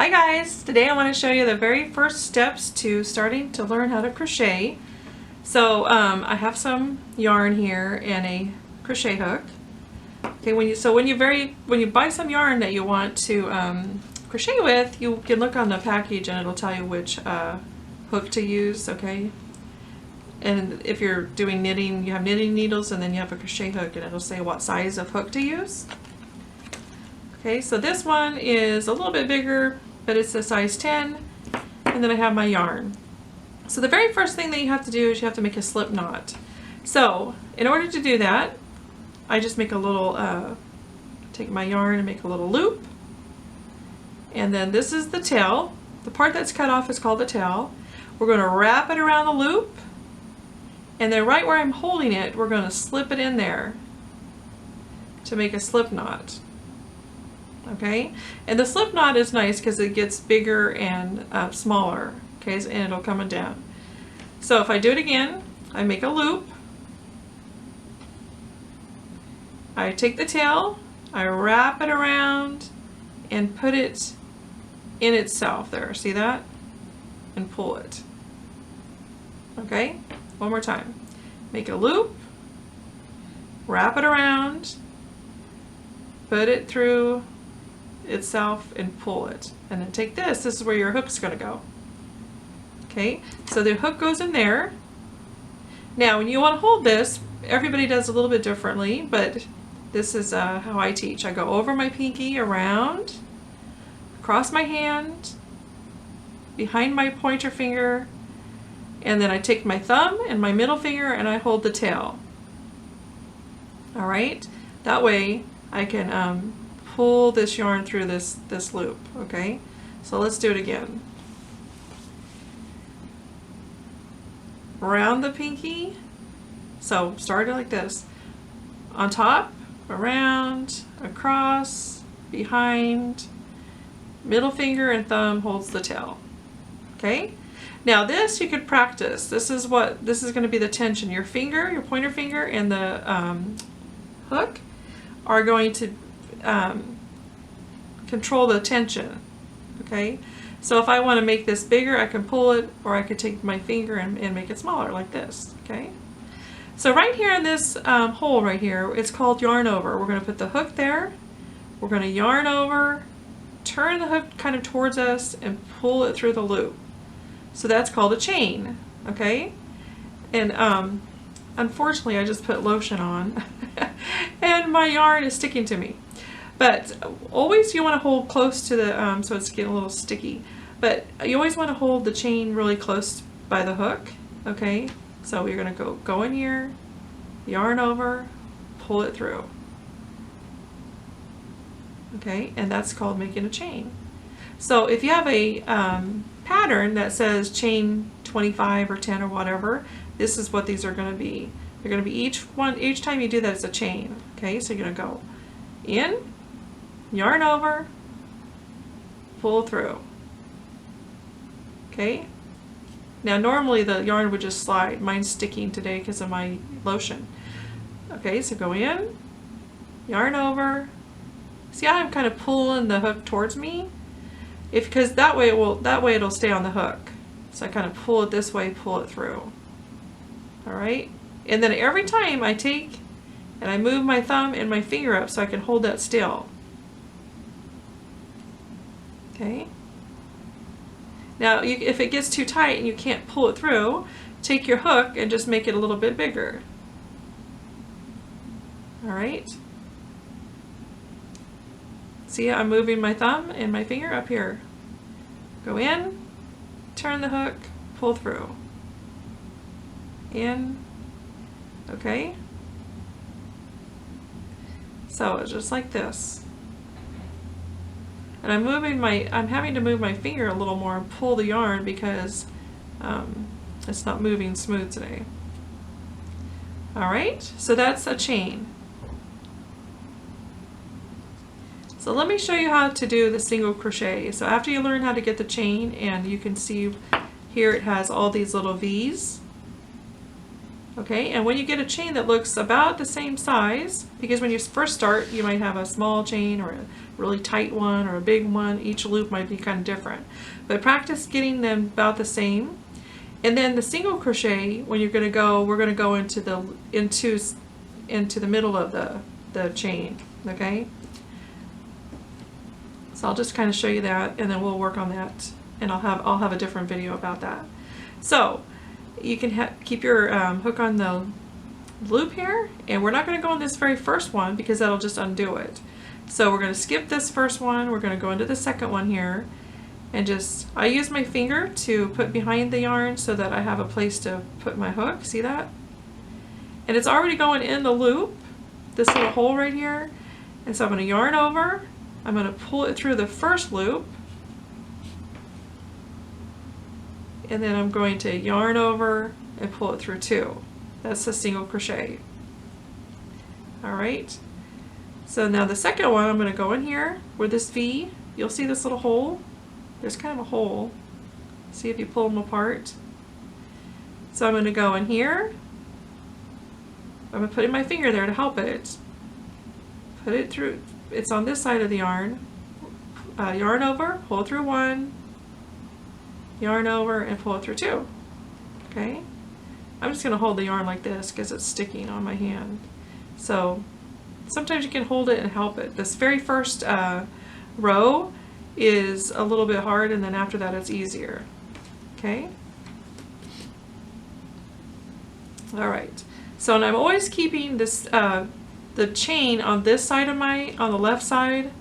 Hi guys! Today I want to show you the very first steps to starting to learn how to crochet. So I have some yarn here and a crochet hook. Okay, when you buy some yarn that you want to crochet with, you can look on the package and it'll tell you which hook to use. Okay, and if you're doing knitting, you have knitting needles and then you have a crochet hook, and it'll say what size of hook to use. Okay, so this one is a little bit bigger, but it's a size 10, and then I have my yarn. So the very first thing that you have to do is you have to make a slip knot. So in order to do that, I just make a little, take my yarn and make a little loop, and then this is the tail. The part that's cut off is called the tail. We're going to wrap it around the loop, and then right where I'm holding it, we're going to slip it in there to make a slip knot. Okay, and the slip knot is nice because it gets bigger and smaller. Okay, and it'll come down. So if I do it again, I make a loop, I take the tail, I wrap it around and put it in itself there, see that? And pull it. Okay, one more time. Make a loop, wrap it around, put it through itself and pull it, and then take this is where your hook's going to go. Okay, so the hook goes in there. Now when you want to hold this, everybody does a little bit differently, but this is how I teach. I go over my pinky, around, across my hand, behind my pointer finger, and then I take my thumb and my middle finger and I hold the tail. Alright, that way I can pull this yarn through this loop. Okay, so let's do it again. Around the pinky, so start it like this, on top, around, across, behind, middle finger and thumb holds the tail. Okay, now this you could practice. This is going to be the tension. Your finger, your pointer finger and the hook are going to control the tension. Okay, so if I want to make this bigger, I can pull it, or I could take my finger and make it smaller like this. Okay, so right here in this hole right here, it's called yarn over. We're going to put the hook there, we're going to yarn over, turn the hook kind of towards us and pull it through the loop. So that's called a chain. Okay, and unfortunately I just put lotion on and my yarn is sticking to me. But always you want to hold close to the, so it's getting a little sticky, but you always want to hold the chain really close by the hook. Okay, so you're going to go in here, yarn over, pull it through. Okay, and that's called making a chain. So if you have a pattern that says chain 25 or 10 or whatever, this is what these are going to be. They're going to be each time you do that, it's a chain. Okay, so you're going to go in, yarn over, pull through. Okay, now normally the yarn would just slide. Mine's sticking today because of my lotion. Okay, so go in, yarn over. See how I'm kind of pulling the hook towards me? Because that way it'll stay on the hook. So I kind of pull it this way, pull it through. All right, and then every time I take and I move my thumb and my finger up so I can hold that still. Okay. Now if it gets too tight and you can't pull it through, take your hook and just make it a little bit bigger. All right. See, I'm moving my thumb and my finger up here. Go in, turn the hook, pull through. In. Okay. So it's just like this. And I'm having to move my finger a little more and pull the yarn because it's not moving smooth today. Alright, so that's a chain. So let me show you how to do the single crochet. So after you learn how to get the chain, and you can see here it has all these little V's. Okay, and when you get a chain that looks about the same size, because when you first start you might have a small chain or a really tight one or a big one, each loop might be kind of different, but practice getting them about the same. And then the single crochet, when you're going to go, we're going to go into the middle of the chain. Okay, so I'll just kind of show you that, and then we'll work on that, and I'll have a different video about that. So you can keep your hook on the loop here, and we're not going to go on this very first one because that'll just undo it. So we're going to skip this first one, we're going to go into the second one here, and I use my finger to put behind the yarn so that I have a place to put my hook. See that? And it's already going in the loop, this little hole right here, and so I'm going to yarn over, I'm going to pull it through the first loop, and then I'm going to yarn over and pull it through two. That's a single crochet. Alright, so now the second one, I'm going to go in here where this V, you'll see this little hole. There's kind of a hole. See if you pull them apart. So I'm going to go in here. I'm going to put in my finger there to help it. Put it through, it's on this side of the yarn. Yarn over, pull through one, yarn over, and pull it through two. Okay? I'm just going to hold the yarn like this because it's sticking on my hand. So sometimes you can hold it and help it. This very first row is a little bit hard, and then after that it's easier. Okay? Alright. So, and I'm always keeping this the chain on this side of on the left side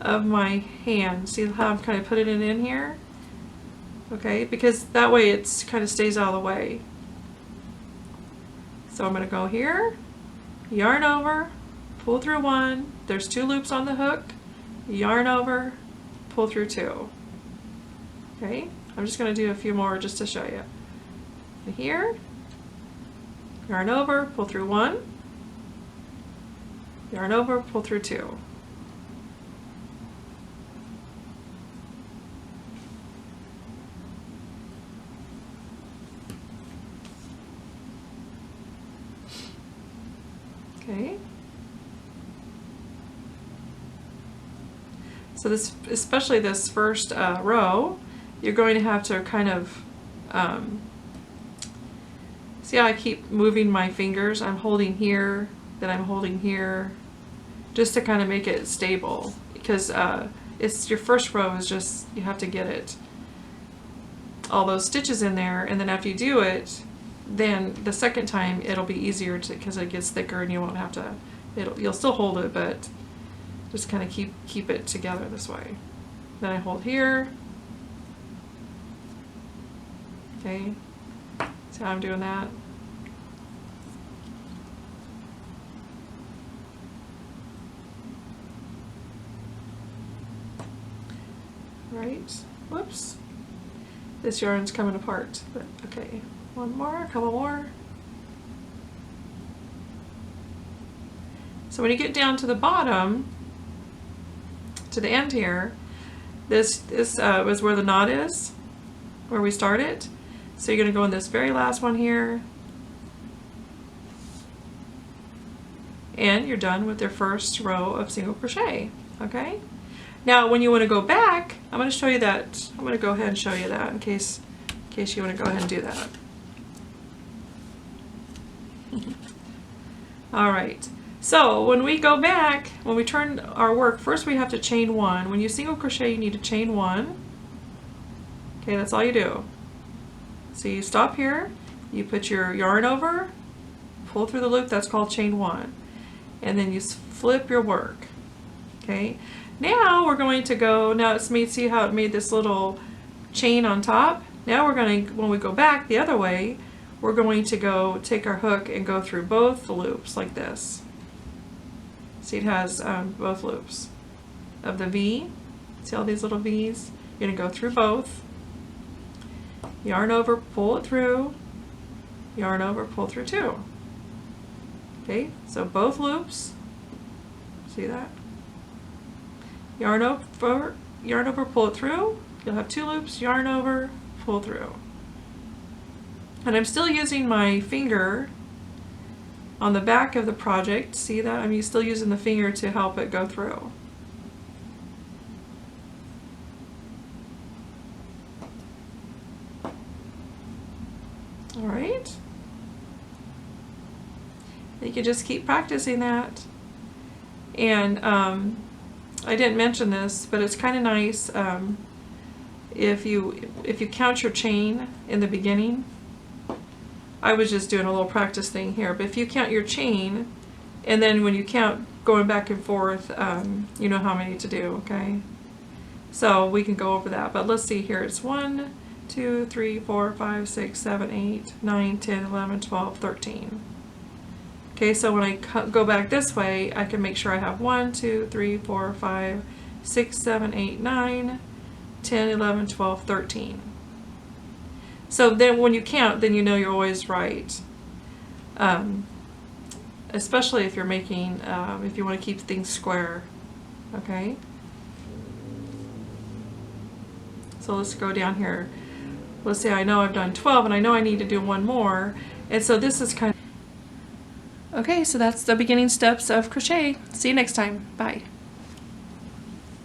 of my hand. See how I'm kind of putting it in here? Okay, because that way it's kind of stays out of the way. So I'm going to go here, yarn over, pull through one, there's two loops on the hook, yarn over, pull through two. Okay, I'm just going to do a few more just to show you. And here, yarn over, pull through one, yarn over, pull through two. Okay. So this, especially this first row, you're going to have to kind of see how I keep moving my fingers. I'm holding here, then I'm holding here, just to kind of make it stable, because it's your first row is just, you have to get it, all those stitches in there, and then after you do it, then the second time it'll be easier to, because it gets thicker and you won't have to, you'll still hold it, but just kind of keep it together this way. Then I hold here. Okay, see how I'm doing that? Right, whoops. This yarn's coming apart, but okay. One more, a couple more. So when you get down to the bottom, to the end here, this was where the knot is, where we started. So you're going to go in this very last one here, and you're done with your first row of single crochet. Okay. Now when you want to go back, I'm going to show you that. I'm going to go ahead and show you that in case you want to go ahead and do that. All right. So when we go back, when we turn our work, first we have to chain one. When you single crochet, you need to chain one. Okay, that's all you do. So you stop here, you put your yarn over, pull through the loop, that's called chain one. And then you flip your work. Okay, now we're going to go, now it's made, see how it made this little chain on top? Now we're going to, when we go back the other way, we're going to go take our hook and go through both the loops like this. See, it has both loops of the V. See all these little V's? You're going to go through both. Yarn over, pull it through. Yarn over, pull through two. Okay, so both loops. See that? Yarn over, pull it through. You'll have two loops, yarn over, pull through. And I'm still using my finger on the back of the project. See that? I'm still using the finger to help it go through. All right. You can just keep practicing that. And I didn't mention this, but it's kind of nice if you count your chain in the beginning. I was just doing a little practice thing here, but if you count your chain, and then when you count going back and forth, you know how many to do, okay? So we can go over that, but let's see here. It's 1, 2, 3, 4, 5, 6, 7, 8, 9, 10, 11, 12, 13. Okay, so when I go back this way, I can make sure I have 1, 2, 3, 4, 5, 6, 7, 8, 9, 10, 11, 12, 13. So then when you count, then you know you're always right. Especially if you're making, if you want to keep things square, okay? So let's go down here. Let's say I know I've done 12 and I know I need to do one more. And so this is kind of... Okay, so that's the beginning steps of crochet. See you next time. Bye.